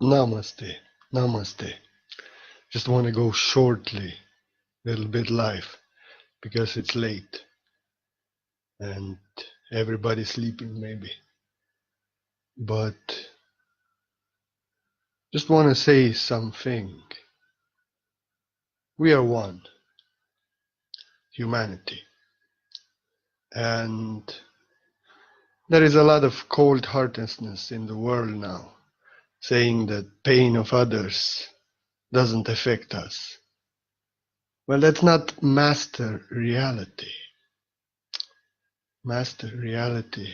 Namaste. Namaste. Just want to go shortly, little bit live, because it's late and everybody's sleeping maybe. But just want to say something. We are one, humanity. And there is a lot of cold-heartedness in the world now, saying that pain of others doesn't affect us. Well, that's not master reality. Master reality,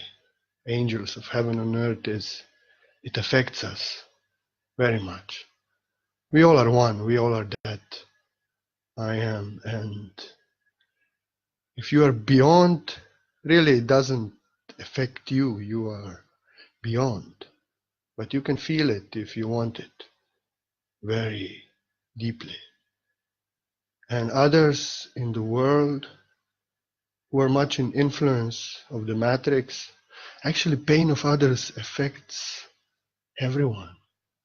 angels of heaven and earth, is it affects us very much. We all are one, we all are that. I am. And if you are beyond, really it doesn't affect you, you are beyond. But you can feel it if you want it very deeply. And others in the world who are much in influence of the matrix, actually pain of others affects everyone.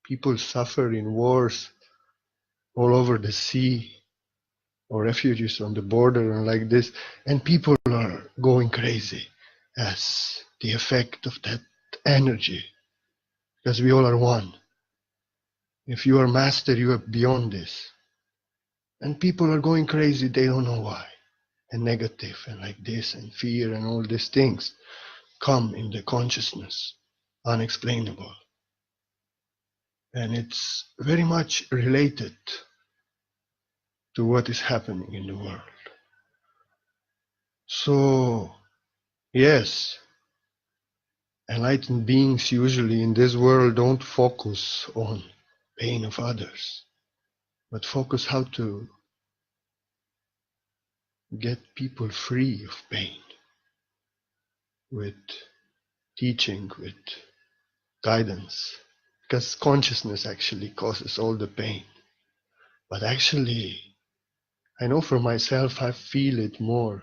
People suffer in wars all over the sea, or refugees on the border and like this, and people are going crazy as the effect of that energy, because we all are one. If you are master, you are beyond this. And people are going crazy, they don't know why. And negative and like this, and fear and all these things come in the consciousness, unexplainable. And it's very much related to what is happening in the world. So, yes, enlightened beings usually in this world don't focus on pain of others, but focus how to get people free of pain with teaching, with guidance, because consciousness actually causes all the pain. But actually, I know for myself, I feel it more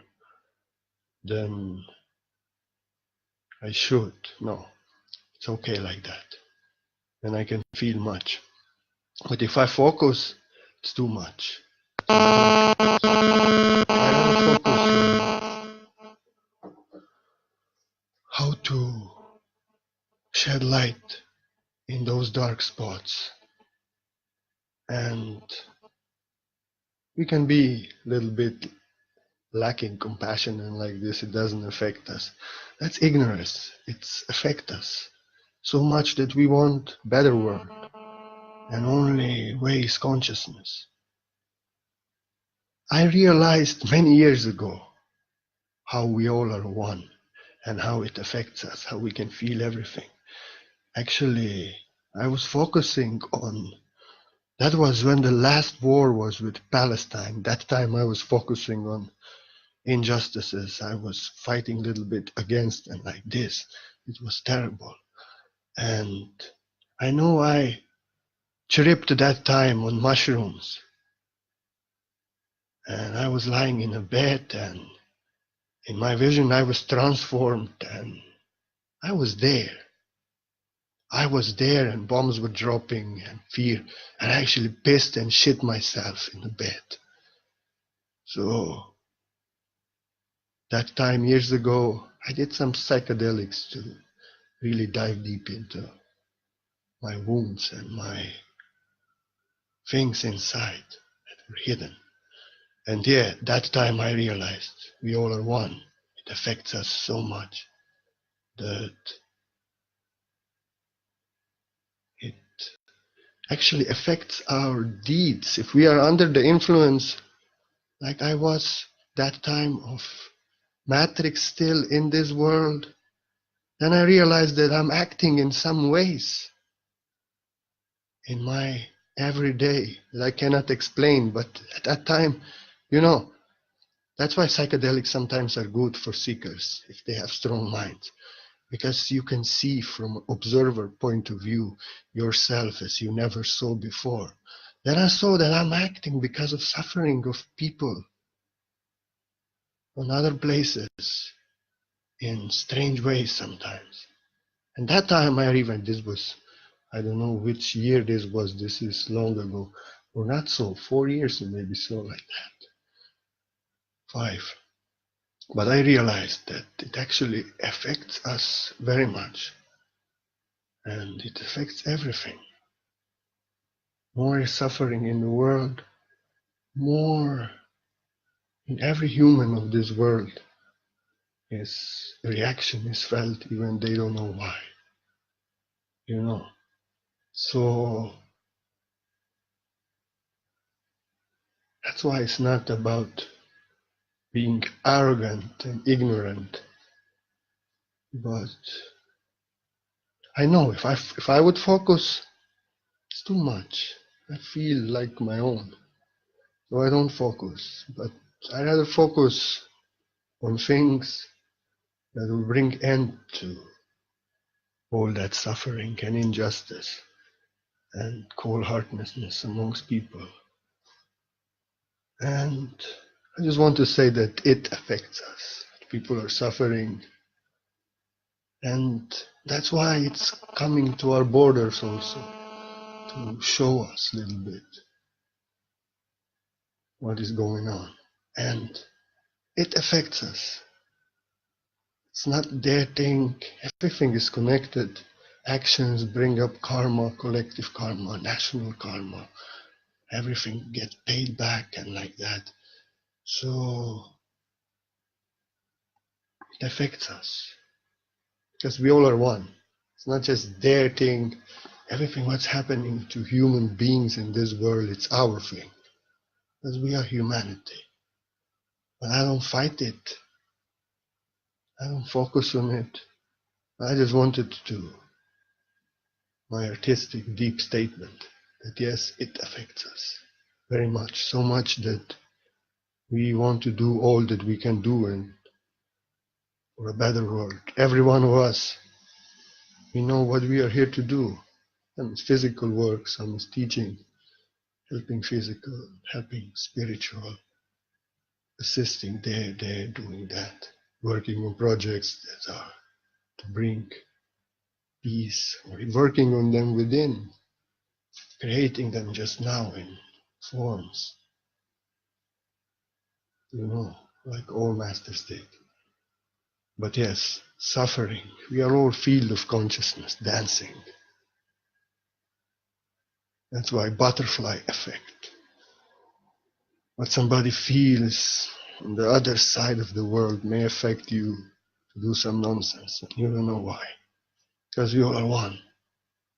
than I should. No, it's okay like that. And I can feel much. But if I focus, it's too much. So I want to focus on how to shed light in those dark spots. And we can be a little bit lacking compassion and like this, it doesn't affect us. That's ignorance. It's affect us so much that we want better world. And only way is consciousness. I realized many years ago how we all are one and how it affects us, how we can feel everything. Actually, I was focusing on, that was when the last war was with Palestine. That time I was focusing on injustices. I was fighting a little bit against and like this. It was terrible. And I know I tripped that time on mushrooms. And I was lying in a bed, and in my vision I was transformed, and I was there. I was there, and bombs were dropping and fear. And I actually pissed and shit myself in the bed. So that time years ago, I did some psychedelics to really dive deep into my wounds and my things inside that were hidden. And yeah, that time I realized we all are one. It affects us so much that it actually affects our deeds. If we are under the influence, like I was that time, of matrix still in this world, then I realized that I'm acting in some ways in my everyday that I cannot explain. But at that time, you know, that's why psychedelics sometimes are good for seekers if they have strong minds, because you can see from an observer point of view yourself as you never saw before. Then I saw that I'm acting because of suffering of people on other places in strange ways sometimes. And that time I even, this was, I don't know which year this was. This is long ago. Or not so, 4 years or maybe so, like that. 5. But I realized that it actually affects us very much. And it affects everything. More is suffering in the world, more in every human of this world is reaction is felt even they don't know why. You know. So that's why it's not about being arrogant and ignorant. But I know if I would focus, it's too much. I feel like my own. So I don't focus. But I rather focus on things that will bring end to all that suffering and injustice and cold-heartedness amongst people. And I just want to say that it affects us. People are suffering. And that's why it's coming to our borders also, to show us a little bit what is going on. And it affects us. It's not their thing. Everything is connected. Actions bring up karma, collective karma, national karma. Everything gets paid back and like that. So it affects us. Because we all are one. It's not just their thing. Everything what's happening to human beings in this world, it's our thing. Because we are humanity. But I don't fight it. I don't focus on it. I just wanted to, my artistic deep statement, that yes, it affects us very much. So much that we want to do all that we can do and for a better world. Every one of us, we know what we are here to do. Some is physical work, some is teaching, helping physical, helping spiritual, assisting there, doing that, working on projects that are to bring peace, or working on them within, creating them just now in forms, like all masters did. But yes, suffering, we are all field of consciousness, dancing. That's why butterfly effect. What somebody feels on the other side of the world may affect you to do some nonsense, and you don't know why. Because we all are one.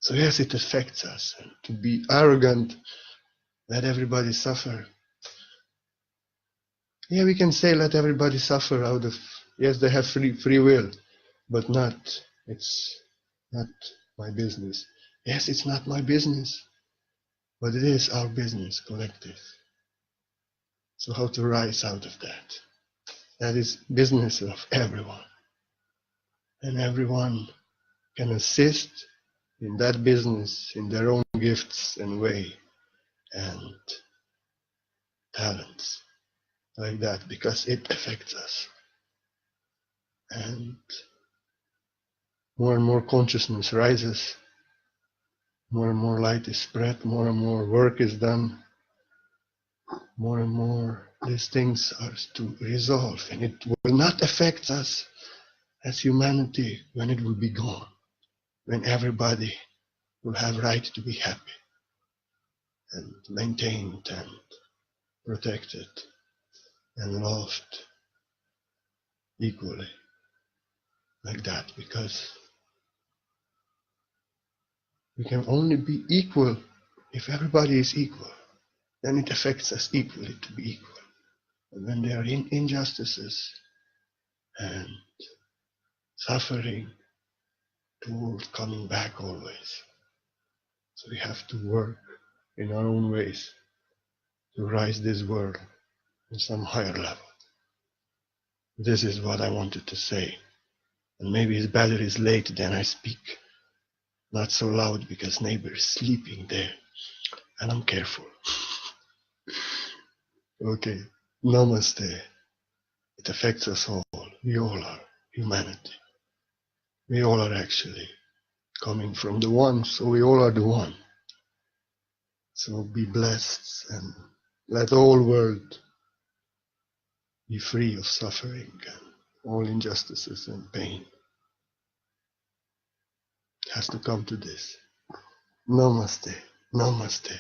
So yes, it affects us. And to be arrogant, let everybody suffer. Yeah, we can say let everybody suffer out of, yes, they have free will, but it's not my business. Yes, it's not my business, but it is our business, collective. So how to rise out of that? That is business of everyone. And everyone can assist in that business in their own gifts and way and talents like that, because it affects us. And more consciousness rises, more and more light is spread, more and more work is done, more and more these things are to resolve, and it will not affect us as humanity when it will be gone, when everybody will have right to be happy and maintained and protected and loved equally, like that, because we can only be equal if everybody is equal. Then it affects us equally to be equal. And when there are injustices and suffering, tools coming back always. So we have to work in our own ways to rise this world in some higher level. This is what I wanted to say. And maybe it's better it's late than I speak. Not so loud because neighbor is sleeping there. And I'm careful. Okay. Namaste. It affects us all. We all are humanity. We all are actually coming from the one, so we all are the one. So be blessed and let the whole world be free of suffering and all injustices and pain. It has to come to this. Namaste. Namaste.